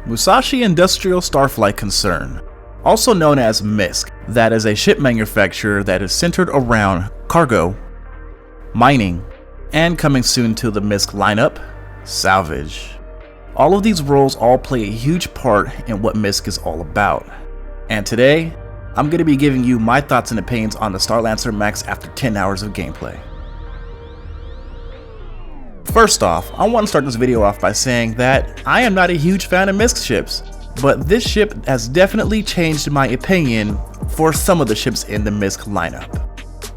Musashi Industrial Starflight Concern, also known as MISC, that is a ship manufacturer that is centered around cargo, mining, and coming soon to the MISC lineup, salvage. All of these roles all play a huge part in what MISC is all about. And today, I'm going to be giving you my thoughts and opinions on the StarLancer Max after 10 hours of gameplay. First off, I want to start this video off by saying that I am not a huge fan of MISC ships, but this ship has definitely changed my opinion for some of the ships in the MISC lineup.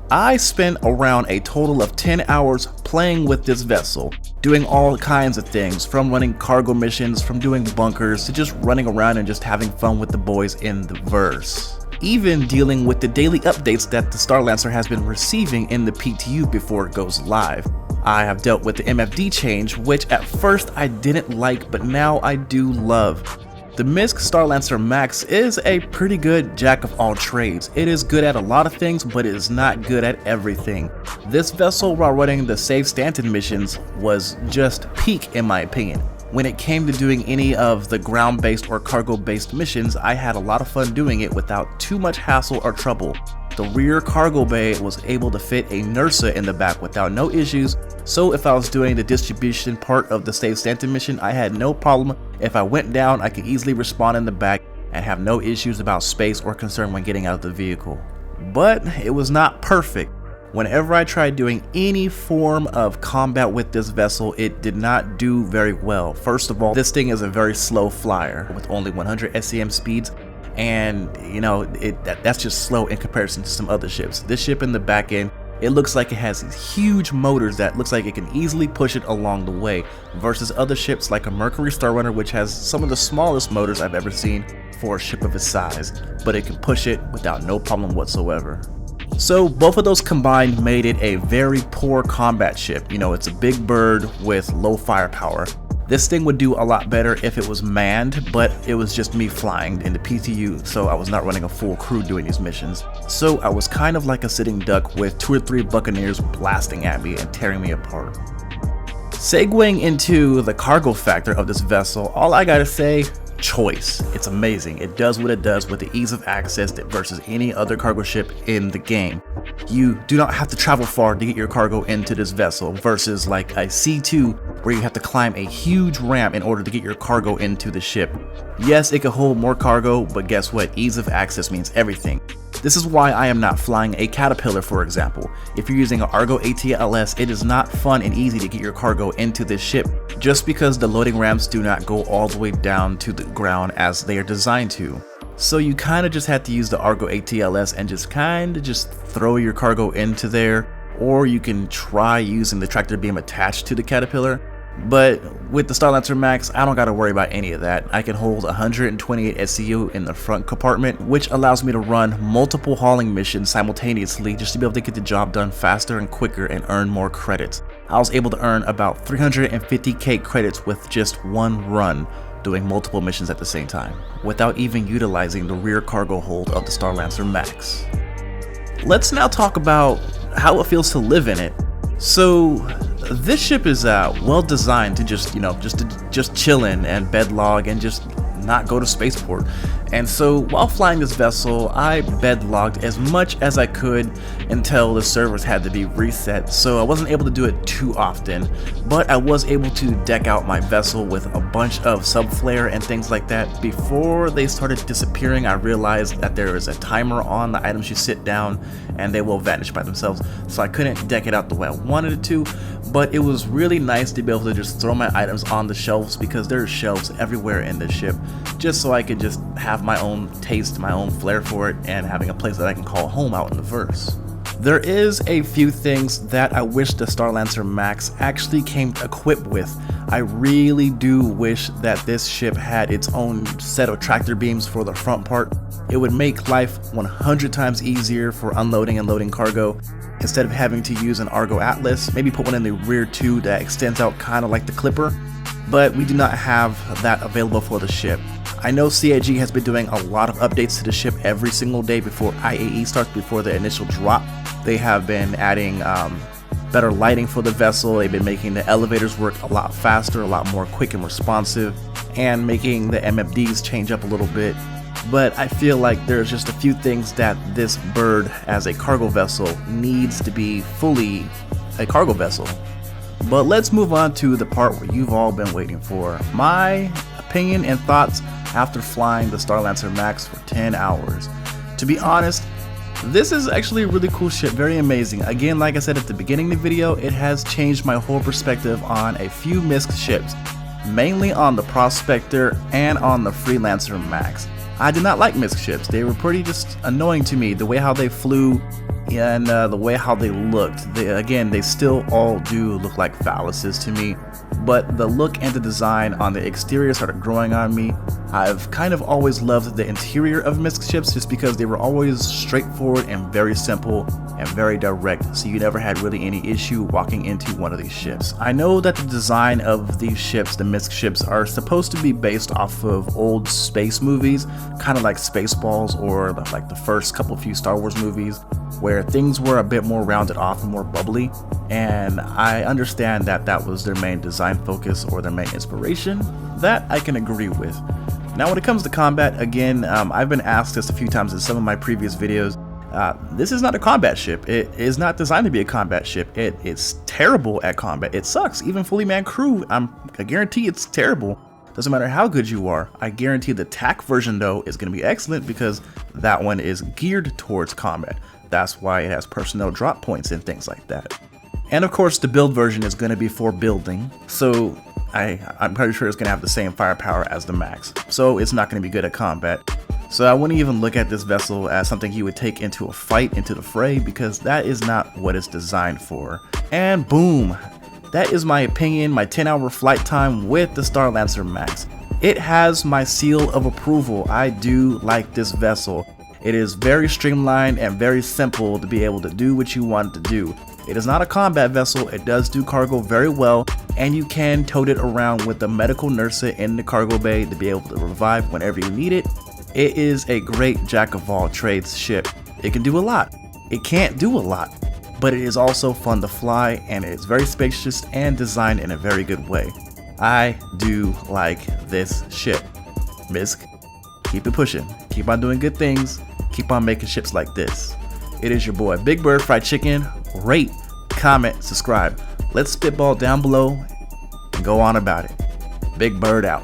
I spent around a total of 10 hours playing with this vessel, doing all kinds of things, from running cargo missions, from doing bunkers, to just running around and just having fun with the boys in the verse. Even dealing with the daily updates that the StarLancer has been receiving in the PTU before it goes live. I have dealt with the MFD change, which at first I didn't like, but now I do love. The MISC StarLancer Max is a pretty good jack of all trades. It is good at a lot of things, but it is not good at everything. This vessel, while running the Save Stanton missions, was just peak in my opinion. When it came to doing any of the ground-based or cargo-based missions, I had a lot of fun doing it without too much hassle or trouble. The rear cargo bay was able to fit a NERSA in the back without no issues, so if I was doing the distribution part of the Save Stanton mission, I had no problem. If I went down, I could easily respawn in the back and have no issues about space or concern when getting out of the vehicle. But it was not perfect. Whenever I tried doing any form of combat with this vessel, it did not do very well. First of all, this thing is a very slow flyer with only 100 SEM speeds, and you know, that's just slow in comparison to some other ships. This ship in the back end, it looks like it has these huge motors that looks like it can easily push it along the way, versus other ships like a Mercury Star Runner, which has some of the smallest motors I've ever seen for a ship of its size, but it can push it without no problem whatsoever. So both of those combined made it a very poor combat ship. You know, it's a big bird with low firepower. This thing would do a lot better if it was manned, but it was just me flying in the PTU, so I was not running a full crew doing these missions. So I was kind of like a sitting duck with 2 or 3 buccaneers blasting at me and tearing me apart. Segueing into the cargo factor of this vessel, all I gotta say, choice. It's amazing. It does what it does with the ease of access versus any other cargo ship in the game. You do not have to travel far to get your cargo into this vessel, versus like a C2 where you have to climb a huge ramp in order to get your cargo into the ship. Yes, it can hold more cargo, but guess what? Ease of access means everything. This is why I am not flying a Caterpillar, for example. If you're using an Argo ATLS, it is not fun and easy to get your cargo into this ship, just because the loading ramps do not go all the way down to the ground as they are designed to. So you kind of just have to use the Argo ATLS and just throw your cargo into there, or you can try using the tractor beam attached to the Caterpillar. But with the StarLancer Max, I don't gotta worry about any of that. I can hold 128 SCU in the front compartment, which allows me to run multiple hauling missions simultaneously just to be able to get the job done faster and quicker and earn more credits. I was able to earn about 350k credits with just one run, doing multiple missions at the same time, without even utilizing the rear cargo hold of the StarLancer Max. Let's now talk about how it feels to live in it. So this ship is well designed to just chill in and bed log and just not go to spaceport. And so while flying this vessel, I bed logged as much as I could until the servers had to be reset, so I wasn't able to do it too often, but I was able to deck out my vessel with a bunch of subflare and things like that. Before they started disappearing, I realized that there is a timer on the items you sit down and they will vanish by themselves, so I couldn't deck it out the way I wanted it to. But it was really nice to be able to just throw my items on the shelves, because there's shelves everywhere in the ship, just so I could just have my own taste, my own flair for it, and having a place that I can call home out in the verse. There is a few things that I wish the StarLancer Max actually came equipped with. I really do wish that this ship had its own set of tractor beams for the front part. It would make life 100 times easier for unloading and loading cargo. Instead of having to use an Argo Atlas, maybe put one in the rear too that extends out kind of like the Clipper, but we do not have that available for the ship. I know CIG has been doing a lot of updates to the ship every single day before IAE starts, before the initial drop. They have been adding better lighting for the vessel. They've been making the elevators work a lot faster, a lot more quick and responsive, and making the MFDs change up a little bit. But I feel like there's just a few things that this bird as a cargo vessel needs to be fully a cargo vessel. But let's move on to the part where you've all been waiting for. My opinion and thoughts after flying the StarLancer Max for 10 hours. To be honest, this is actually a really cool ship, very amazing. Again, like I said at the beginning of the video, it has changed my whole perspective on a few MISC ships, mainly on the Prospector and on the Freelancer Max. I did not like MISC ships. They were pretty just annoying to me, the way how they flew and the way how they looked. Again, they still all do look like phalluses to me, but the look and the design on the exterior started growing on me. I've kind of always loved the interior of MISC ships just because they were always straightforward and very simple and very direct, so you never had really any issue walking into one of these ships. I know that the design of these ships, the MISC ships, are supposed to be based off of old space movies, kind of like Spaceballs or like the first few Star Wars movies, where things were a bit more rounded off and more bubbly, and I understand that that was their main design focus or their main inspiration. That I can agree with. Now when it comes to combat, again, I've been asked this a few times in some of my previous videos. This is not a combat ship. It is not designed to be a combat ship. It's terrible at combat. It sucks. Even fully manned crew, I guarantee it's terrible. Doesn't matter how good you are. I guarantee the TAC version though is going to be excellent because that one is geared towards combat. That's why it has personnel drop points and things like that. And of course the build version is going to be for building, so I'm pretty sure it's going to have the same firepower as the Max, so it's not going to be good at combat. So I wouldn't even look at this vessel as something you would take into a fight, into the fray, because that is not what it's designed for. And boom, that is my opinion, my 10-hour flight time with the StarLancer Max. It has my seal of approval. I do like this vessel. It is very streamlined and very simple to be able to do what you want it to do. It is not a combat vessel. It does do cargo very well, and you can tote it around with the medical nurse in the cargo bay to be able to revive whenever you need it. It is a great jack of all trades ship. It can do a lot. It can't do a lot, but it is also fun to fly, and it is very spacious and designed in a very good way. I do like this ship. MISC, keep it pushing. Keep on doing good things. Keep on making ships like this. It is your boy Big Bird Fried Chicken. Rate, comment, subscribe. Let's spitball down below and go on about it. Big Bird out.